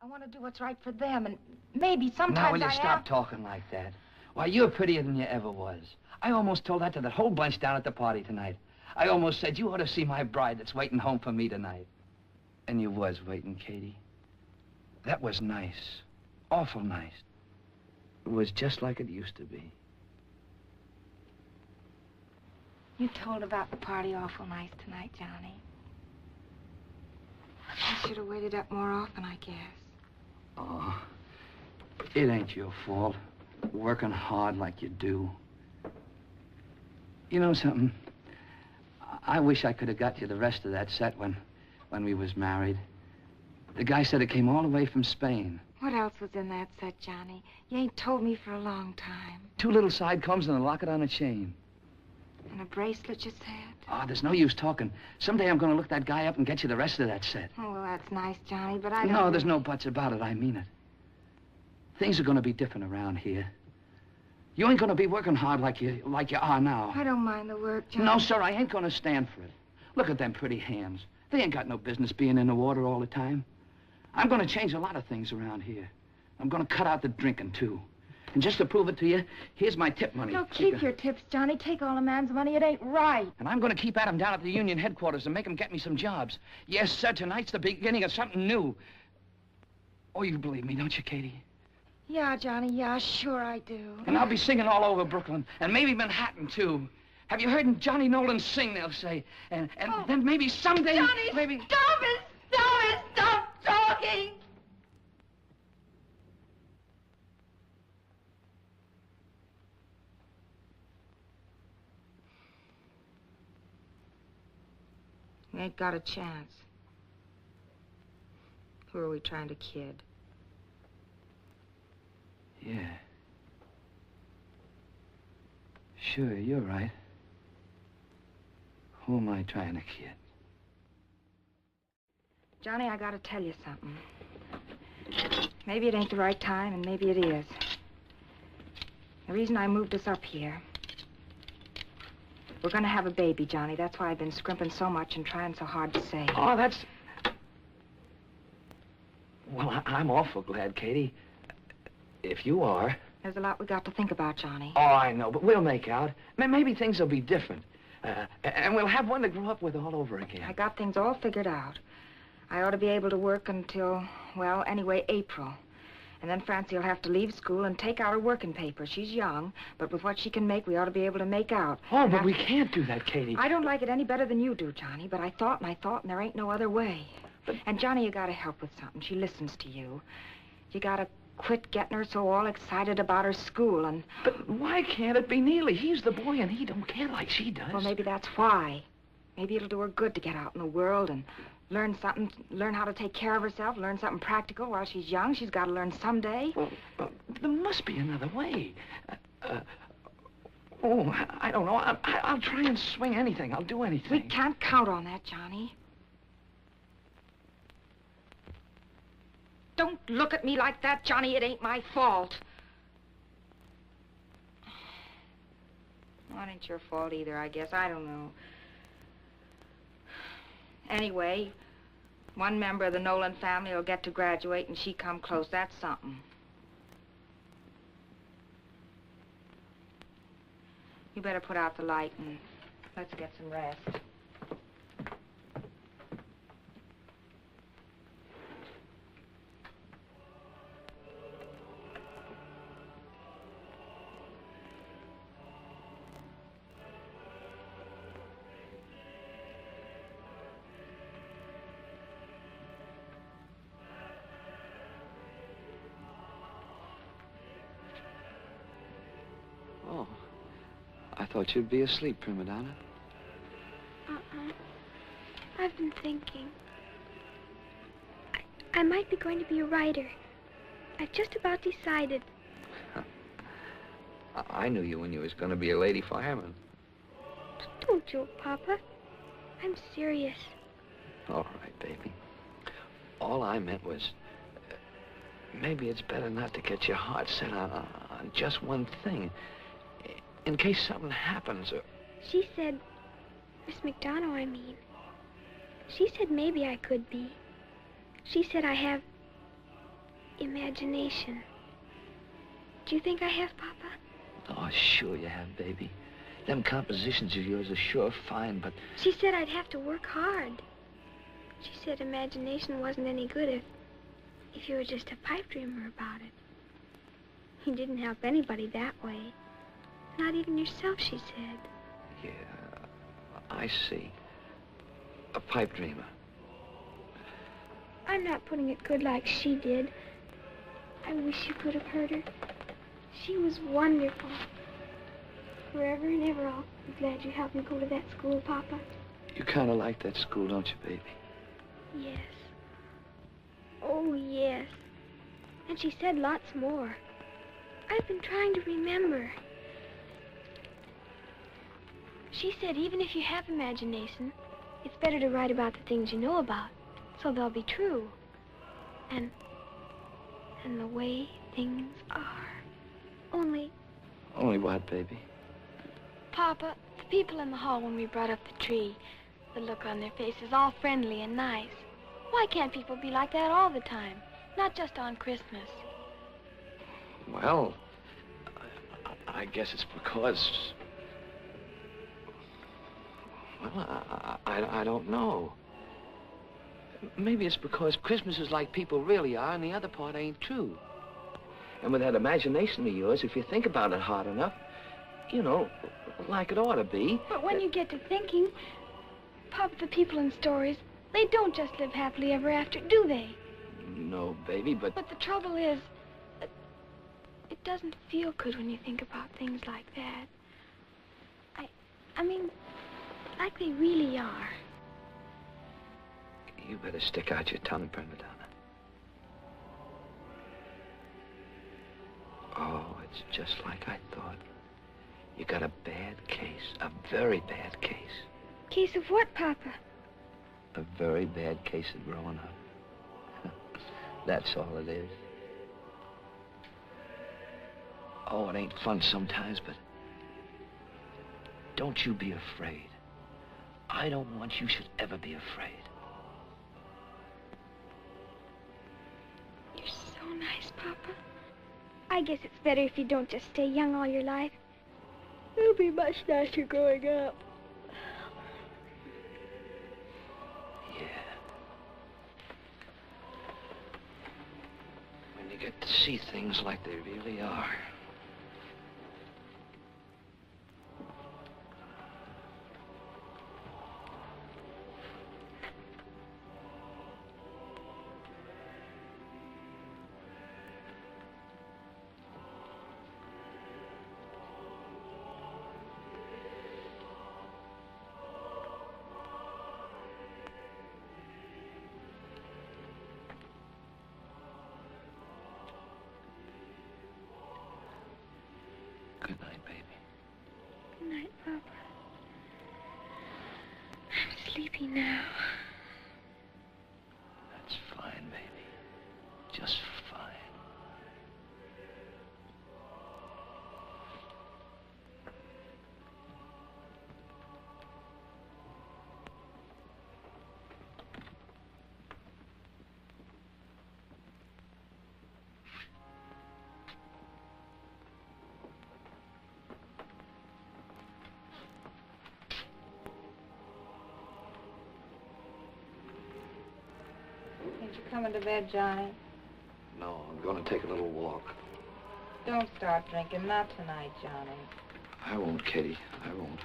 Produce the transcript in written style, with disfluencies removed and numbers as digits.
I want to do what's right for them, and maybe sometimes Now, will you stop talking like that? Why, you're prettier than you ever was. I almost told that to that whole bunch down at the party tonight. I almost said, you ought to see my bride that's waiting home for me tonight. And you was waiting, Katie. That was nice. Awful nice. It was just like it used to be. You told about the party awful nice tonight, Johnny. I should have waited up more often, I guess. Oh, it ain't your fault. Working hard like you do. You know something? I wish I could have got you the rest of that set when we was married. The guy said it came all the way from Spain. What else was in that set, Johnny? You ain't told me for a long time. 2 little side combs and a locket on a chain. And a bracelet, you said? Oh, there's no use talking. Someday I'm going to look that guy up and get you the rest of that set. Oh, well, that's nice, Johnny, but I don't... No, there's no buts about it. I mean it. Things are going to be different around here. You ain't going to be working hard like you are now. I don't mind the work, Johnny. No, sir, I ain't going to stand for it. Look at them pretty hands. They ain't got no business being in the water all the time. I'm going to change a lot of things around here. I'm going to cut out the drinking, too. And just to prove it to you, here's my tip money. No, keep your tips, Johnny. Take all a man's money. It ain't right. And I'm going to keep at him down at the union headquarters and make him get me some jobs. Yes, sir, tonight's the beginning of something new. Oh, you believe me, don't you, Katie? Yeah, Johnny, yeah, sure I do. And I'll be singing all over Brooklyn, and maybe Manhattan, too. Have you heard Johnny Nolan sing, they'll say? And then maybe someday... Johnny, maybe... stop it! Stop it! Stop talking! We ain't got a chance. Who are we trying to kid? Yeah. Sure, you're right. Who am I trying to kid? Johnny, I gotta tell you something. Maybe it ain't the right time, and maybe it is. The reason I moved us up here... We're gonna have a baby, Johnny. That's why I've been scrimping so much and trying so hard to say. Oh, that's... Well, I'm awful glad, Katie. If you are... There's a lot we got to think about, Johnny. Oh, I know, but we'll make out. Maybe things will be different. And we'll have one to grow up with all over again. I got things all figured out. I ought to be able to work until, well, anyway, April. And then Francie will have to leave school and take out her working paper. She's young, but with what she can make, we ought to be able to make out. Oh, but we can't do that, Katie. I don't like it any better than you do, Johnny, but I thought, and there ain't no other way. But... And, Johnny, you gotta help with something. She listens to you. You gotta quit getting her so all excited about her school and... But why can't it be Neely? He's the boy, and he don't care like she does. Well, maybe that's why. Maybe it'll do her good to get out in the world and learn something, learn how to take care of herself, learn something practical while she's young. She's got to learn someday. Well, there must be another way. Oh, I don't know. I'll try and swing anything. I'll do anything. We can't count on that, Johnny. Don't look at me like that, Johnny. It ain't my fault. Well, it ain't your fault either, I guess. I don't know. Anyway, one member of the Nolan family will get to graduate and she come close. That's something. You better put out the light and let's get some rest. Oh, I thought you'd be asleep, prima donna. I've been thinking. I might be going to be a writer. I've just about decided. I knew you when you was going to be a lady fireman. Don't joke, Papa. I'm serious. All right, baby. All I meant was, maybe it's better not to get your heart set on just one thing. In case something happens or... She said, Miss McDonough, I mean. She said maybe I could be. She said I have imagination. Do you think I have, Papa? Oh, sure you have, baby. Them compositions of yours are sure fine, but... She said I'd have to work hard. She said imagination wasn't any good if you were just a pipe dreamer about it. You didn't help anybody that way. Not even yourself, she said. Yeah, I see. A pipe dreamer. I'm not putting it good like she did. I wish you could have heard her. She was wonderful. Forever and ever, I'll be glad you helped me go to that school, Papa. You kind of like that school, don't you, baby? Yes. Oh, yes. And she said lots more. I've been trying to remember. She said even if you have imagination, it's better to write about the things you know about, so they'll be true. And the way things are. Only what, baby? Papa, the people in the hall when we brought up the tree, the look on their faces, all friendly and nice. Why can't people be like that all the time? Not just on Christmas. Well, I guess it's because... Well, I don't know. Maybe it's because Christmas is like people really are and the other part ain't true. And with that imagination of yours, if you think about it hard enough, you know, like it ought to be. But when you get to thinking, Papa, the people in stories, they don't just live happily ever after, do they? No, baby, but... But the trouble is, it doesn't feel good when you think about things like that. I mean, like they really are. You better stick out your tongue, Bernadonna. Oh, it's just like I thought. You got a bad case, a very bad case. Case of what, Papa? A very bad case of growing up. That's all it is. Oh, it ain't fun sometimes, but don't you be afraid. I don't want you should ever be afraid. You're so nice, Papa. I guess it's better if you don't just stay young all your life. It'll be much nicer growing up. Yeah. When you get to see things like they really are. Good night, baby. Good night, Papa. I'm sleepy now. That's fine, baby. Just fine. Ain't you coming to bed, Johnny? No, I'm going to take a little walk. Don't start drinking. Not tonight, Johnny. I won't, Kitty. I won't.